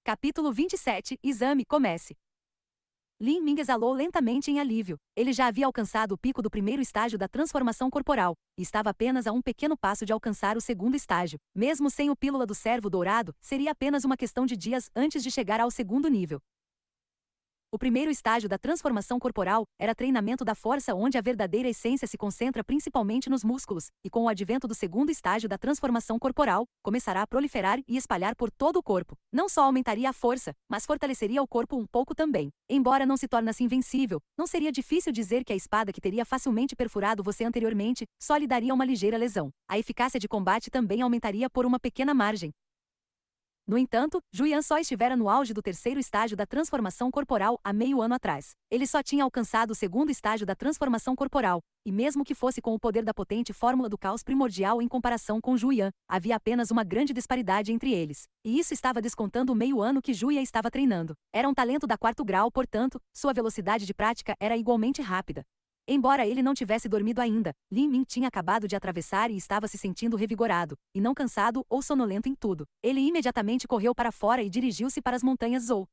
Capítulo 27. Exame, comece. Lin Ming exalou lentamente em alívio. Ele já havia alcançado o pico do primeiro estágio da transformação corporal, e estava apenas a um pequeno passo de alcançar o segundo estágio. Mesmo sem o pílula do cervo dourado, seria apenas uma questão de dias antes de chegar ao segundo nível. O primeiro estágio da transformação corporal era treinamento da força, onde a verdadeira essência se concentra principalmente nos músculos, e com o advento do segundo estágio da transformação corporal, começará a proliferar e espalhar por todo o corpo. Não só aumentaria a força, mas fortaleceria o corpo um pouco também. Embora não se tornasse invencível, não seria difícil dizer que a espada que teria facilmente perfurado você anteriormente só lhe daria uma ligeira lesão. A eficácia de combate também aumentaria por uma pequena margem. No entanto, Julian só estivera no auge do terceiro estágio da transformação corporal há meio ano atrás. Ele só tinha alcançado o segundo estágio da transformação corporal, e mesmo que fosse com o poder da potente fórmula do caos primordial em comparação com Julian, havia apenas uma grande disparidade entre eles. E isso estava descontando o meio ano que Julian estava treinando. Era um talento da quarto grau, portanto, sua velocidade de prática era igualmente rápida. Embora ele não tivesse dormido ainda, Lin Ming tinha acabado de atravessar e estava se sentindo revigorado, e não cansado ou sonolento em tudo. Ele imediatamente correu para fora e dirigiu-se para as montanhas Zhou.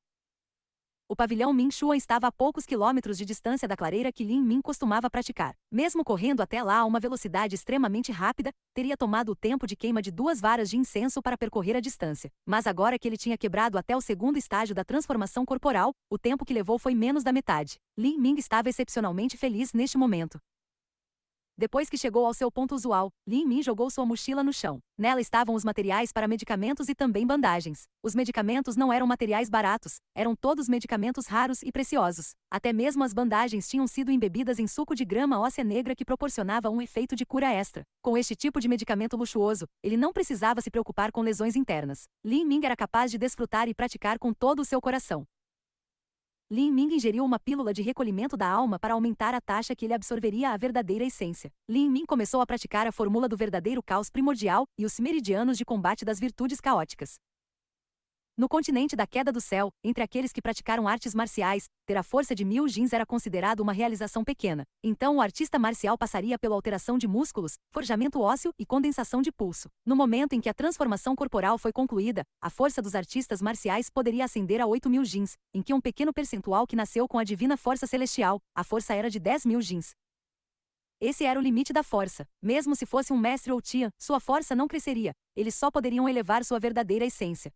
O pavilhão Ming Xuan estava a poucos quilômetros de distância da clareira que Lin Ming costumava praticar. Mesmo correndo até lá a uma velocidade extremamente rápida, teria tomado o tempo de queima de 2 varas de incenso para percorrer a distância. Mas agora que ele tinha quebrado até o segundo estágio da transformação corporal, o tempo que levou foi menos da metade. Lin Ming estava excepcionalmente feliz neste momento. Depois que chegou ao seu ponto usual, Lin Ming jogou sua mochila no chão. Nela estavam os materiais para medicamentos e também bandagens. Os medicamentos não eram materiais baratos, eram todos medicamentos raros e preciosos. Até mesmo as bandagens tinham sido embebidas em suco de grama óssea negra que proporcionava um efeito de cura extra. Com este tipo de medicamento luxuoso, ele não precisava se preocupar com lesões internas. Lin Ming era capaz de desfrutar e praticar com todo o seu coração. Lin Ming ingeriu uma pílula de recolhimento da alma para aumentar a taxa que ele absorveria a verdadeira essência. Lin Ming começou a praticar a fórmula do verdadeiro caos primordial e os meridianos de combate das virtudes caóticas. No continente da queda do céu, entre aqueles que praticaram artes marciais, ter a força de 1000 jins era considerado uma realização pequena. Então o artista marcial passaria pela alteração de músculos, forjamento ósseo e condensação de pulso. No momento em que a transformação corporal foi concluída, a força dos artistas marciais poderia ascender a 8000 jins, em que um pequeno percentual que nasceu com a divina força celestial, a força era de 10.000 jins. Esse era o limite da força. Mesmo se fosse um mestre ou tia, sua força não cresceria. Eles só poderiam elevar sua verdadeira essência.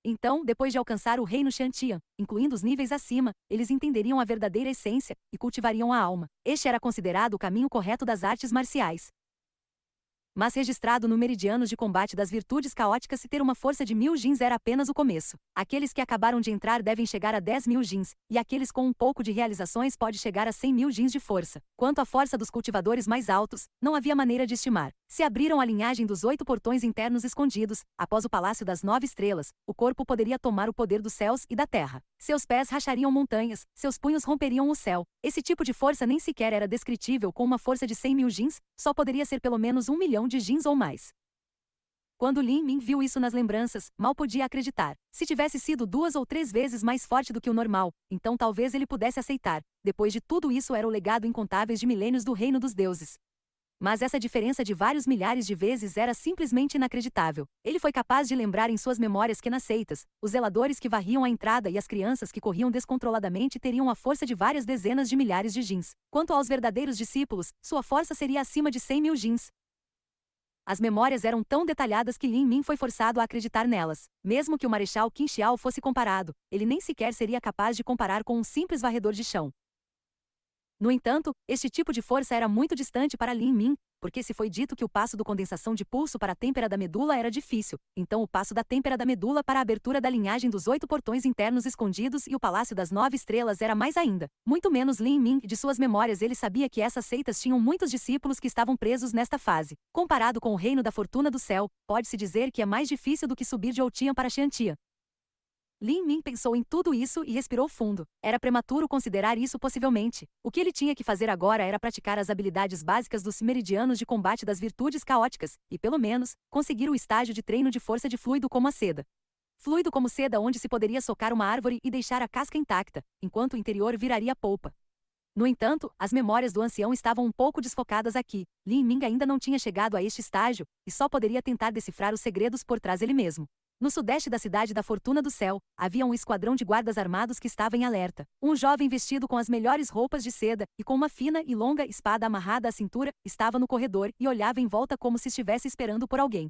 Então, depois de alcançar o reino Xiantian, incluindo os níveis acima, eles entenderiam a verdadeira essência e cultivariam a alma. Este era considerado o caminho correto das artes marciais. Mas registrado no meridianos de combate das virtudes caóticas, se ter uma força de 1000 jins era apenas o começo. Aqueles que acabaram de entrar devem chegar a 10.000 jins, e aqueles com um pouco de realizações pode chegar a 100.000 jins de força. Quanto à força dos cultivadores mais altos, não havia maneira de estimar. Se abriram a linhagem dos 8 portões internos escondidos, após o Palácio das 9 Estrelas, o corpo poderia tomar o poder dos céus e da terra. Seus pés rachariam montanhas, seus punhos romperiam o céu. Esse tipo de força nem sequer era descritível com uma força de 100.000 jins, só poderia ser pelo menos 1 milhão de jins ou mais. Quando Lin Ming viu isso nas lembranças, mal podia acreditar. Se tivesse sido 2 ou 3 vezes mais forte do que o normal, então talvez ele pudesse aceitar. Depois de tudo isso era o legado incontáveis de milênios do reino dos deuses. Mas essa diferença de vários milhares de vezes era simplesmente inacreditável. Ele foi capaz de lembrar em suas memórias que nas seitas, os zeladores que varriam a entrada e as crianças que corriam descontroladamente teriam a força de várias dezenas de milhares de jins. Quanto aos verdadeiros discípulos, sua força seria acima de 100.000 jins. As memórias eram tão detalhadas que Lin Ming foi forçado a acreditar nelas. Mesmo que o Marechal Qin Xiao fosse comparado, ele nem sequer seria capaz de comparar com um simples varredor de chão. No entanto, este tipo de força era muito distante para Lin Ming, porque se foi dito que o passo do condensação de pulso para a têmpera da medula era difícil, então o passo da têmpera da medula para a abertura da linhagem dos 8 portões internos escondidos e o Palácio das 9 Estrelas era mais ainda. Muito menos Lin Ming, de suas memórias ele sabia que essas seitas tinham muitos discípulos que estavam presos nesta fase. Comparado com o reino da fortuna do céu, pode-se dizer que é mais difícil do que subir de Outian para Xiantian. Lin Ming pensou em tudo isso e respirou fundo. Era prematuro considerar isso possivelmente. O que ele tinha que fazer agora era praticar as habilidades básicas dos meridianos de combate das virtudes caóticas, e pelo menos, conseguir o estágio de treino de força de fluido como a seda. Fluido como seda onde se poderia socar uma árvore e deixar a casca intacta, enquanto o interior viraria polpa. No entanto, as memórias do ancião estavam um pouco desfocadas aqui. Lin Ming ainda não tinha chegado a este estágio, e só poderia tentar decifrar os segredos por trás ele mesmo. No sudeste da cidade da Fortuna do Céu, havia um esquadrão de guardas armados que estava em alerta. Um jovem vestido com as melhores roupas de seda e com uma fina e longa espada amarrada à cintura, estava no corredor e olhava em volta como se estivesse esperando por alguém.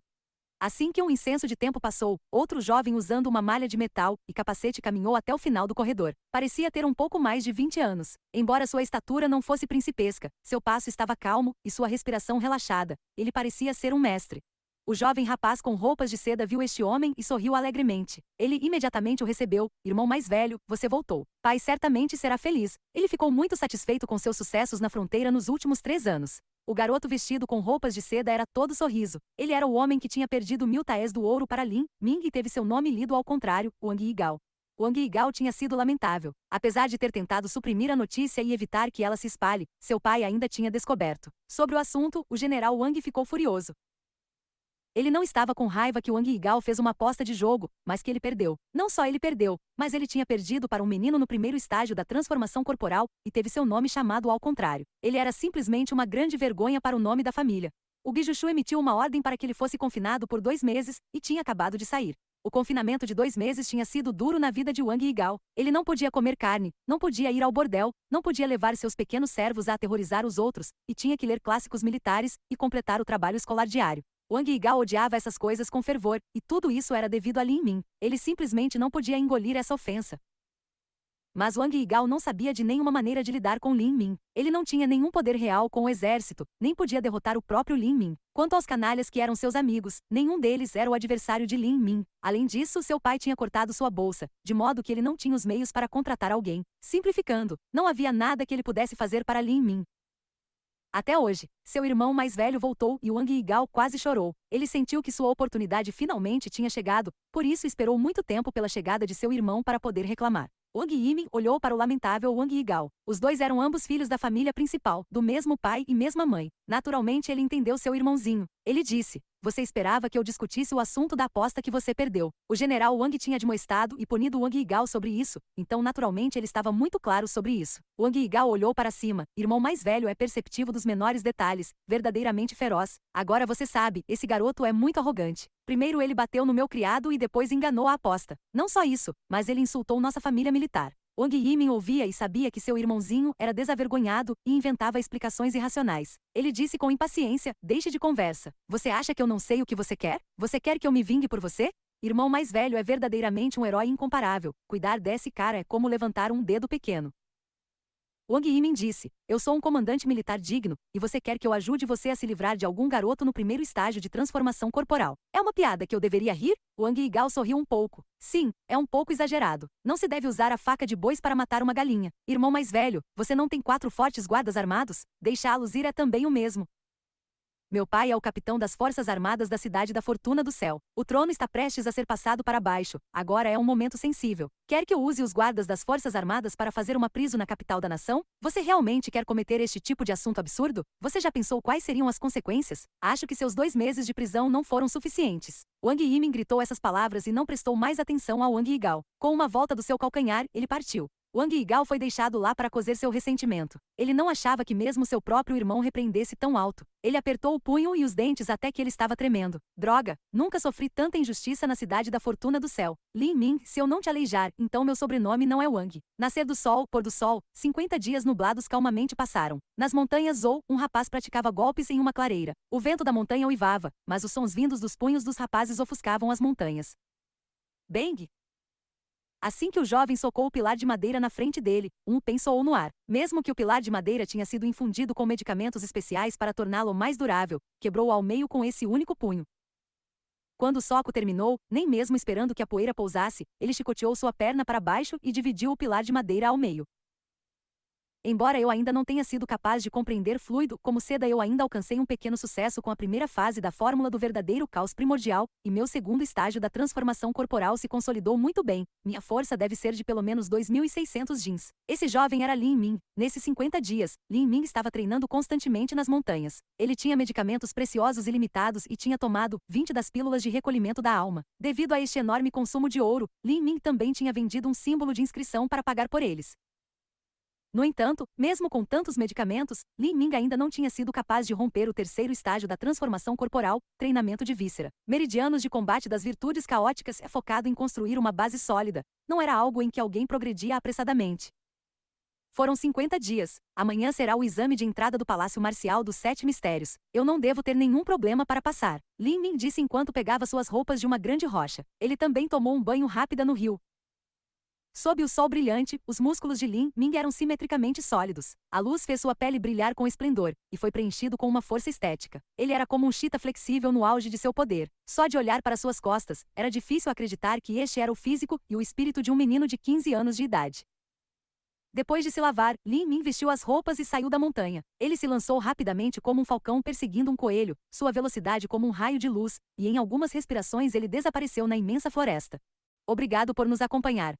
Assim que um incenso de tempo passou, outro jovem usando uma malha de metal e capacete caminhou até o final do corredor. Parecia ter um pouco mais de 20 anos. Embora sua estatura não fosse principesca, seu passo estava calmo e sua respiração relaxada. Ele parecia ser um mestre. O jovem rapaz com roupas de seda viu este homem e sorriu alegremente. Ele imediatamente o recebeu. Irmão mais velho, você voltou. Pai certamente será feliz. Ele ficou muito satisfeito com seus sucessos na fronteira nos últimos 3 anos. O garoto vestido com roupas de seda era todo sorriso. Ele era o homem que tinha perdido 1000 taés do ouro para Lin Ming e teve seu nome lido ao contrário, Wang Yigao. Wang Yigao tinha sido lamentável. Apesar de ter tentado suprimir a notícia e evitar que ela se espalhe, seu pai ainda tinha descoberto. Sobre o assunto, o general Wang ficou furioso. Ele não estava com raiva que Wang Yigao fez uma aposta de jogo, mas que ele perdeu. Não só ele perdeu, mas ele tinha perdido para um menino no primeiro estágio da transformação corporal e teve seu nome chamado ao contrário. Ele era simplesmente uma grande vergonha para o nome da família. O Guijushu emitiu uma ordem para que ele fosse confinado por 2 meses e tinha acabado de sair. O confinamento de 2 meses tinha sido duro na vida de Wang Yigao. Ele não podia comer carne, não podia ir ao bordel, não podia levar seus pequenos servos a aterrorizar os outros, e tinha que ler clássicos militares e completar o trabalho escolar diário. Wang Yigao odiava essas coisas com fervor, e tudo isso era devido a Lin Ming. Ele simplesmente não podia engolir essa ofensa. Mas Wang Yigao não sabia de nenhuma maneira de lidar com Lin Ming. Ele não tinha nenhum poder real com o exército, nem podia derrotar o próprio Lin Ming. Quanto aos canalhas que eram seus amigos, nenhum deles era o adversário de Lin Ming. Além disso, seu pai tinha cortado sua bolsa, de modo que ele não tinha os meios para contratar alguém. Simplificando, não havia nada que ele pudesse fazer para Lin Ming. Até hoje, seu irmão mais velho voltou e Wang Yigao quase chorou. Ele sentiu que sua oportunidade finalmente tinha chegado, por isso esperou muito tempo pela chegada de seu irmão para poder reclamar. Wang Yiming olhou para o lamentável Wang Yigao. Os dois eram ambos filhos da família principal, do mesmo pai e mesma mãe. Naturalmente ele entendeu seu irmãozinho. Ele disse: você esperava que eu discutisse o assunto da aposta que você perdeu. O general Wang tinha admoestado e punido Wang Yigao sobre isso, então naturalmente ele estava muito claro sobre isso. Wang Yigao olhou para cima. Irmão mais velho é perceptivo dos menores detalhes, verdadeiramente feroz. Agora você sabe, esse garoto é muito arrogante. Primeiro ele bateu no meu criado e depois enganou a aposta. Não só isso, mas ele insultou nossa família militar. Wang Yiming ouvia e sabia que seu irmãozinho era desavergonhado e inventava explicações irracionais. Ele disse com impaciência: deixe de conversa. Você acha que eu não sei o que você quer? Você quer que eu me vingue por você? Irmão mais velho é verdadeiramente um herói incomparável. Cuidar desse cara é como levantar um dedo pequeno. Wang Yiming disse: eu sou um comandante militar digno, e você quer que eu ajude você a se livrar de algum garoto no primeiro estágio de transformação corporal. É uma piada que eu deveria rir? Wang Yigao sorriu um pouco. Sim, é um pouco exagerado. Não se deve usar a faca de bois para matar uma galinha. Irmão mais velho, você não tem 4 fortes guardas armados? Deixá-los ir é também o mesmo. Meu pai é o capitão das Forças Armadas da Cidade da Fortuna do Céu. O trono está prestes a ser passado para baixo. Agora é um momento sensível. Quer que eu use os guardas das Forças Armadas para fazer uma prisão na capital da nação? Você realmente quer cometer este tipo de assunto absurdo? Você já pensou quais seriam as consequências? Acho que seus 2 meses de prisão não foram suficientes. Wang Yiming gritou essas palavras e não prestou mais atenção a Wang Yigao. Com uma volta do seu calcanhar, ele partiu. Wang Yigao foi deixado lá para cozer seu ressentimento. Ele não achava que mesmo seu próprio irmão repreendesse tão alto. Ele apertou o punho e os dentes até que ele estava tremendo. Droga, nunca sofri tanta injustiça na cidade da Fortuna do Céu. Lin Ming, se eu não te aleijar, então meu sobrenome não é Wang. Nascer do sol, pôr do sol, 50 dias nublados calmamente passaram. Nas montanhas Zou, um rapaz praticava golpes em uma clareira. O vento da montanha uivava, mas os sons vindos dos punhos dos rapazes ofuscavam as montanhas. Bang! Assim que o jovem socou o pilar de madeira na frente dele, um pensou no ar. Mesmo que o pilar de madeira tinha sido infundido com medicamentos especiais para torná-lo mais durável, quebrou-o ao meio com esse único punho. Quando o soco terminou, nem mesmo esperando que a poeira pousasse, ele chicoteou sua perna para baixo e dividiu o pilar de madeira ao meio. Embora eu ainda não tenha sido capaz de compreender fluido como seda, eu ainda alcancei um pequeno sucesso com a primeira fase da fórmula do verdadeiro caos primordial, e meu segundo estágio da transformação corporal se consolidou muito bem. Minha força deve ser de pelo menos 2.600 jins. Esse jovem era Lin Ming. Nesses 50 dias, Lin Ming estava treinando constantemente nas montanhas. Ele tinha medicamentos preciosos ilimitados e tinha tomado 20 das pílulas de recolhimento da alma. Devido a este enorme consumo de ouro, Lin Ming também tinha vendido um símbolo de inscrição para pagar por eles. No entanto, mesmo com tantos medicamentos, Li Ming ainda não tinha sido capaz de romper o terceiro estágio da transformação corporal, treinamento de víscera. Meridianos de combate das virtudes caóticas é focado em construir uma base sólida. Não era algo em que alguém progredia apressadamente. Foram 50 dias. Amanhã será o exame de entrada do Palácio Marcial dos Sete Mistérios. Eu não devo ter nenhum problema para passar. Lin Ming disse enquanto pegava suas roupas de uma grande rocha. Ele também tomou um banho rápido no rio. Sob o sol brilhante, os músculos de Lin Ming eram simetricamente sólidos. A luz fez sua pele brilhar com esplendor, e foi preenchido com uma força estética. Ele era como um chita flexível no auge de seu poder. Só de olhar para suas costas, era difícil acreditar que este era o físico e o espírito de um menino de 15 anos de idade. Depois de se lavar, Lin Ming vestiu as roupas e saiu da montanha. Ele se lançou rapidamente como um falcão perseguindo um coelho, sua velocidade como um raio de luz, e em algumas respirações ele desapareceu na imensa floresta. Obrigado por nos acompanhar.